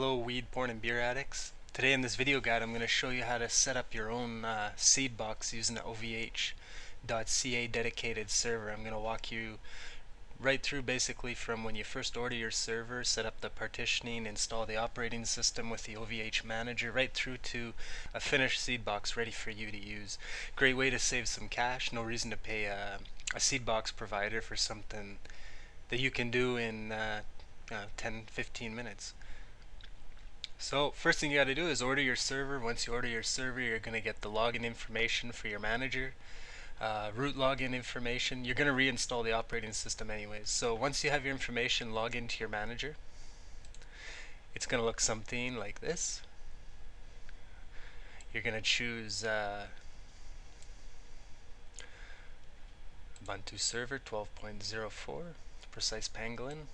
Hello weed, porn, and beer addicts. Today in this video guide I'm going to show you how to set up your own seed box using the OVH.ca dedicated server. I'm going to walk you right through basically from when you first order your server, set up the partitioning, install the operating system with the OVH manager, right through to a finished seed box ready for you to use. Great way to save some cash, no reason to pay a seed box provider for something that you can do in 10-15 minutes. So first thing you got to do is order your server. Once you order your server, you're going to get the login information for your manager, root login information. You're going to reinstall the operating system anyways. So once you have your information, log into your manager. It's going to look something like this. You're going to choose Ubuntu server 12.04, precise pangolin.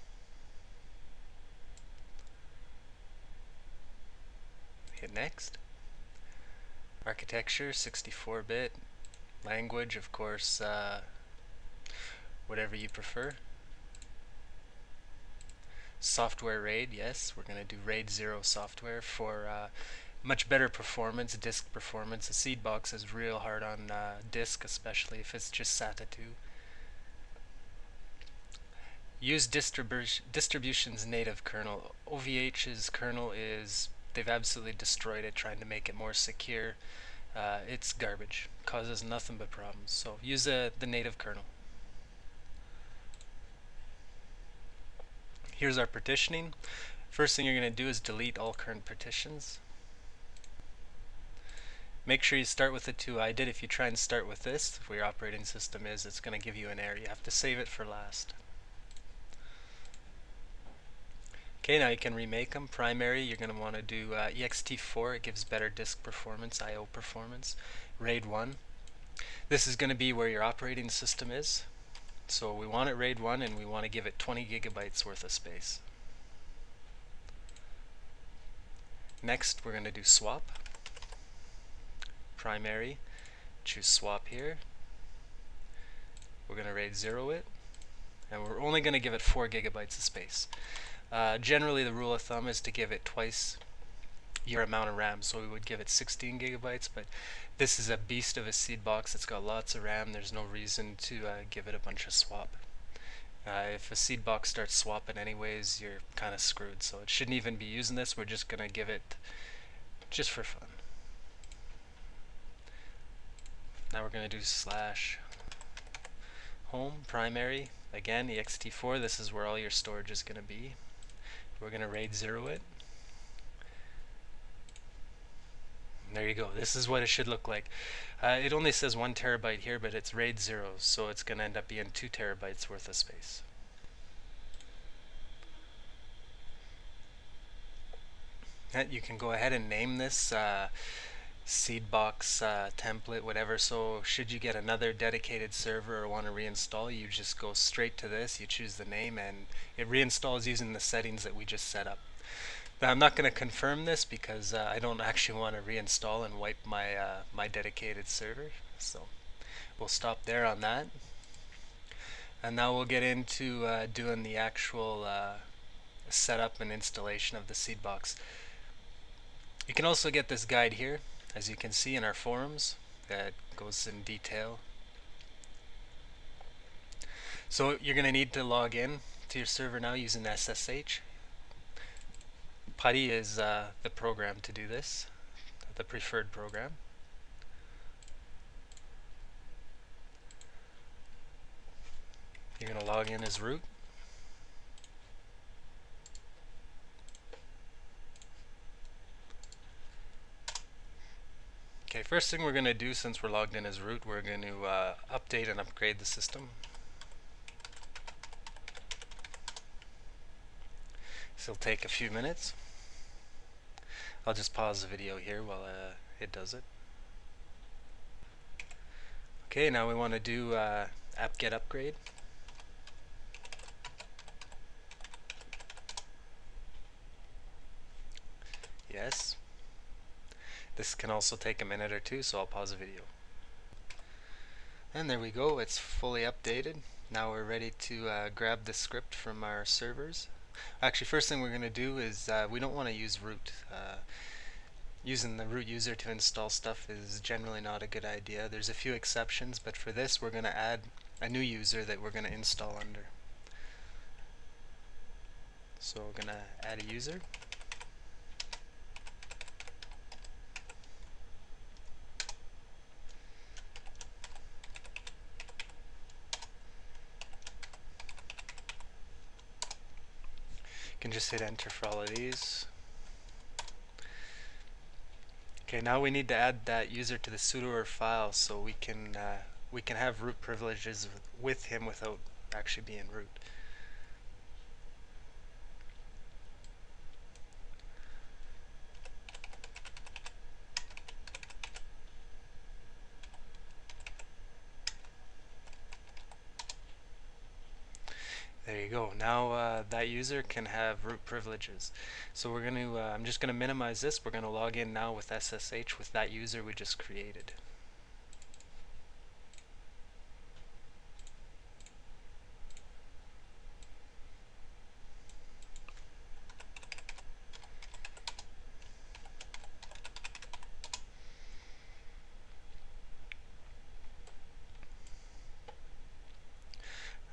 Hit next. Architecture 64-bit. Language, of course, whatever you prefer. Software RAID, yes, we're going to do RAID 0 software for much better performance, disk performance. The seed box is real hard on disk, especially if it's just SATA 2. Use distribution's native kernel. OVH's kernel is, they've absolutely destroyed it trying to make it more secure. It's garbage, causes nothing but problems. So use the native kernel. Here's our partitioning. First thing you're going to do is delete all current partitions. Make sure you start with the two I did. If you try and start with this, where your operating system is, it's going to give you an error. You have to save it for last. Okay, now you can remake them. Primary, you're going to want to do ext4. It gives better disk performance, I/O performance. RAID 1. This is going to be where your operating system is. So we want it RAID 1 and we want to give it 20 gigabytes worth of space. Next, we're going to do swap. Primary, choose swap here. We're going to RAID 0 it, and we're only going to give it 4 gigabytes of space. Generally, the rule of thumb is to give it twice your amount of RAM, so we would give it 16 gigabytes, but this is a beast of a seed box. It's got lots of RAM. There's no reason to give it a bunch of swap. If a seed box starts swapping anyways, you're kind of screwed, so it shouldn't even be using this. We're just going to give it just for fun. Now we're going to do slash home primary. Again, ext4, this is where all your storage is going to be. We're going to RAID 0 it. And there you go. This is what it should look like. It only says 1 terabyte here, but it's RAID 0, so it's going to end up being 2 terabytes worth of space. And you can go ahead and name this seedbox template, whatever. So should you get another dedicated server or want to reinstall, you just go straight to this, you choose the name, and it reinstalls using the settings that we just set up. Now I'm not going to confirm this because I don't actually want to reinstall and wipe my my dedicated server, so we'll stop there on that. And now we'll get into doing the actual setup and installation of the seed box. You can also get this guide here, as you can see in our forums, that goes in detail. So you're going to need to log in to your server now using SSH. PuTTY is the program to do this, the preferred program. You're going to log in as root. Okay, first thing we're going to do, since we're logged in as root, we're going to update and upgrade the system. This will take a few minutes. I'll just pause the video here while it does it. Okay, now we want to do apt-get upgrade. Yes. This can also take a minute or two, so I'll pause the video. And there we go, it's fully updated. Now we're ready to grab the script from our servers. Actually, first thing we're going to do is we don't want to use root. Using the root user to install stuff is generally not a good idea. There's a few exceptions, but for this we're going to add a new user that we're going to install under. So we're going to add a user. You can just hit enter for all of these. Okay, now we need to add that user to the sudoer file so we can have root privileges with him without actually being root. There you go. Now that user can have root privileges. So we're going to, I'm just going to minimize this. We're going to log in now with SSH with that user we just created.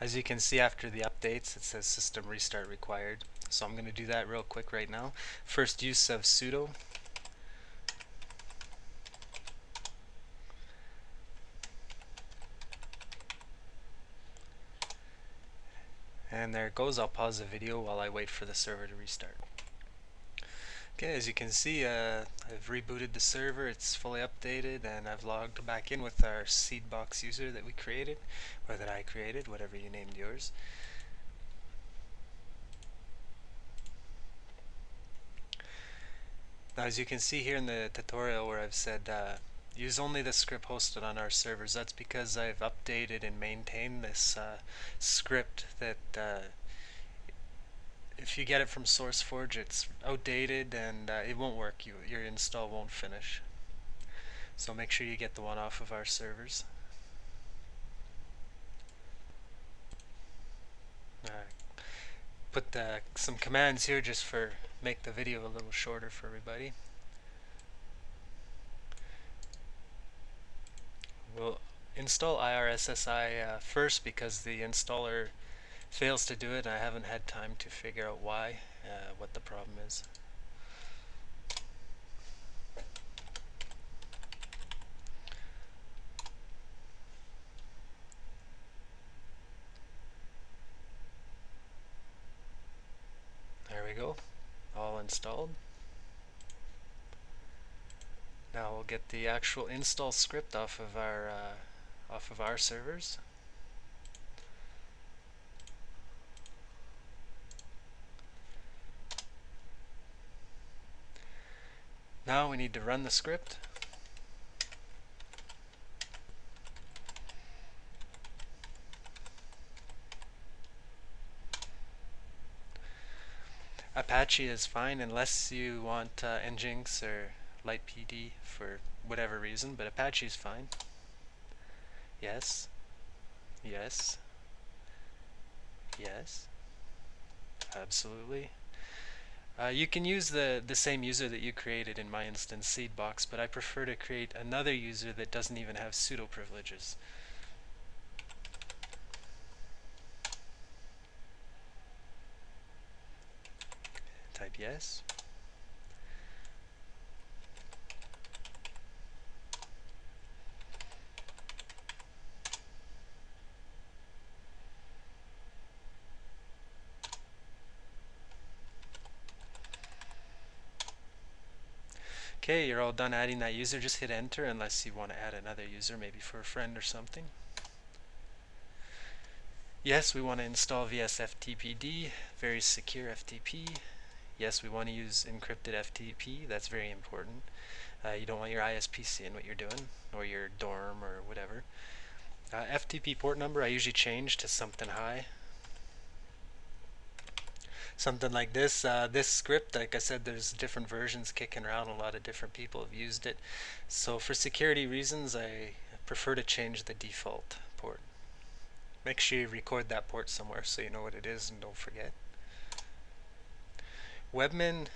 As you can see, after the updates it says system restart required. So I'm going to do that real quick right now. First use of sudo. And there it goes. I'll pause the video while I wait for the server to restart. Okay, as you can see, I've rebooted the server, it's fully updated, and I've logged back in with our seedbox user that we created, or that I created, whatever you named yours. Now as you can see here in the tutorial where I've said use only the script hosted on our servers, that's because I've updated and maintained this script that if you get it from SourceForge, it's outdated and it won't work. Your install won't finish. So make sure you get the one off of our servers. Put some commands here just for make the video a little shorter for everybody. We'll install IRSSI first because the installer fails to do it. I haven't had time to figure out why, what the problem is. There we go, all installed. Now we'll get the actual install script off of our servers. Now we need to run the script. Apache is fine unless you want Nginx or LightPD for whatever reason, but Apache is fine. Yes, yes, yes, absolutely. You can use the same user that you created in my instance, seedbox, but I prefer to create another user that doesn't even have sudo privileges. Type yes. Okay, you're all done adding that user. Just hit enter unless you want to add another user, maybe for a friend or something. Yes, we want to install VSFTPD, very secure FTP. Yes, we want to use encrypted FTP. That's very important. You don't want your ISP seeing what you're doing, or your dorm, or whatever. FTP port number I usually change to something high. Something like this. This script, like I said, there's different versions kicking around. A lot of different people have used it. So for security reasons, I prefer to change the default port. Make sure you record that port somewhere so you know what it is and don't forget. Webmin,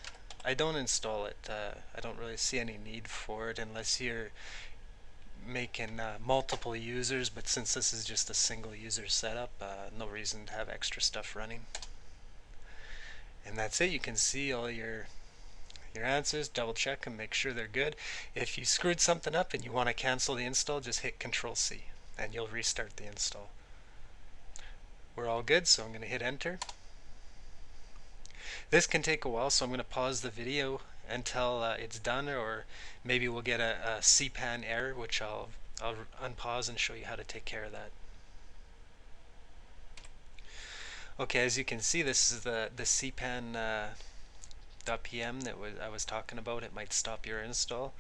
I don't install it. I don't really see any need for it unless you're making multiple users, but since this is just a single user setup, no reason to have extra stuff running. And that's it. You can see all your answers, double check and make sure they're good. If you screwed something up and you want to cancel the install, just hit Control C and you'll restart the install. We're all good, so I'm going to hit enter. This can take a while, so I'm going to pause the video until it's done, or maybe we'll get a CPAN error, which I'll unpause and show you how to take care of that. Okay, as you can see, this is the CPAN .pm that I was talking about. It might stop your install.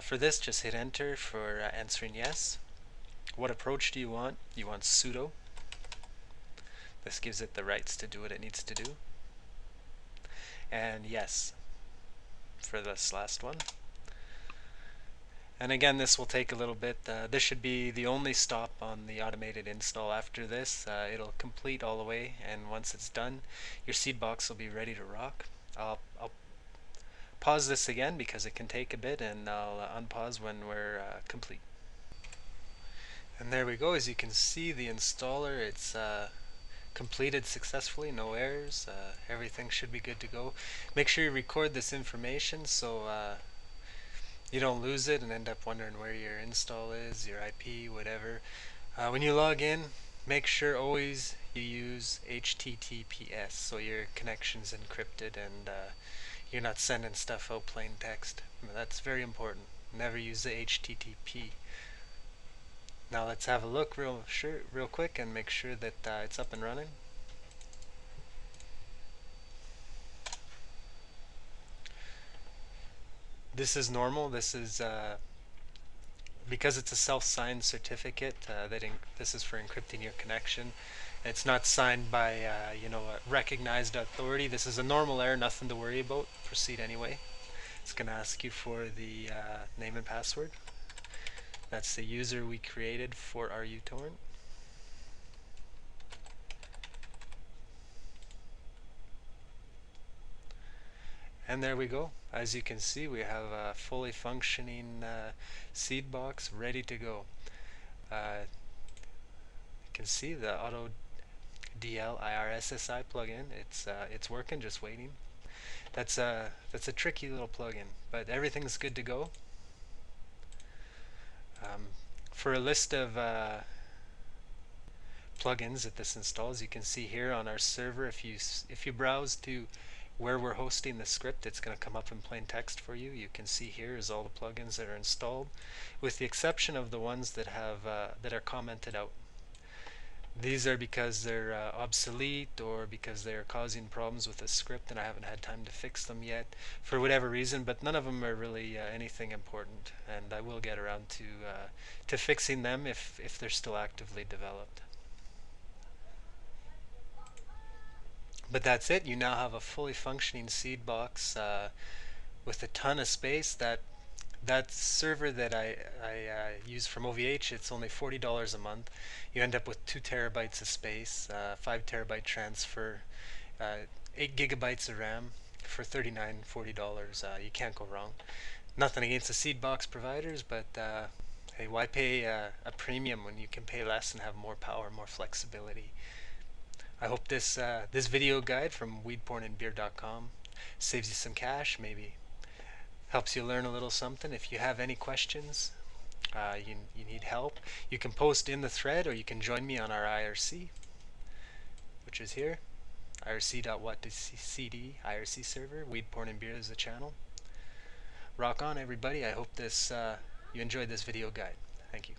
For this, just hit enter for answering yes. What approach do you want? You want sudo. This gives it the rights to do what it needs to do. And yes for this last one. And again, this will take a little bit. This should be the only stop on the automated install. After this, it'll complete all the way, and once it's done, your seedbox will be ready to rock. I'll pause this again because it can take a bit, and I'll unpause when we're complete. And there we go. As you can see, the installer, it's completed successfully, no errors. Everything should be good to go. Make sure you record this information so you don't lose it and end up wondering where your install is, your IP, whatever. When you log in, make sure always you use HTTPS so your connection's encrypted and you're not sending stuff out plain text. That's very important. Never use the HTTP. Now let's have a look real quick and make sure that it's up and running. This is normal. This is because it's a self-signed certificate. This is for encrypting your connection. It's not signed by a recognized authority. This is a normal error, nothing to worry about. Proceed anyway. It's going to ask you for the name and password. That's the user we created for our uTorrent. And there we go. As you can see, we have a fully functioning seedbox ready to go. You can see the auto DL IRSSI plugin. It's working, just waiting. That's a tricky little plugin, but everything's good to go. For a list of plugins that this installs, you can see here on our server. If you browse to where we're hosting the script, it's going to come up in plain text for you. You can see here is all the plugins that are installed, with the exception of the ones that have that are commented out. These are because they're obsolete or because they're causing problems with the script and I haven't had time to fix them yet for whatever reason, but none of them are really anything important, and I will get around to fixing them if they're still actively developed. But that's it. You now have a fully functioning seedbox with a ton of space. That server that I use from OVH, it's only $40 a month. You end up with 2 terabytes of space, 5 terabyte transfer, 8 gigabytes of RAM for $39, $40. You can't go wrong. Nothing against the seedbox providers, but hey, why pay a premium when you can pay less and have more power, more flexibility? I hope this video guide from weedpornandbeer.com saves you some cash, maybe helps you learn a little something. If you have any questions, you need help, you can post in the thread, or you can join me on our IRC, which is here, irc.what.cd IRC server. Weed, Porn, and Beer is the channel. Rock on, everybody. I hope you enjoyed this video guide. Thank you.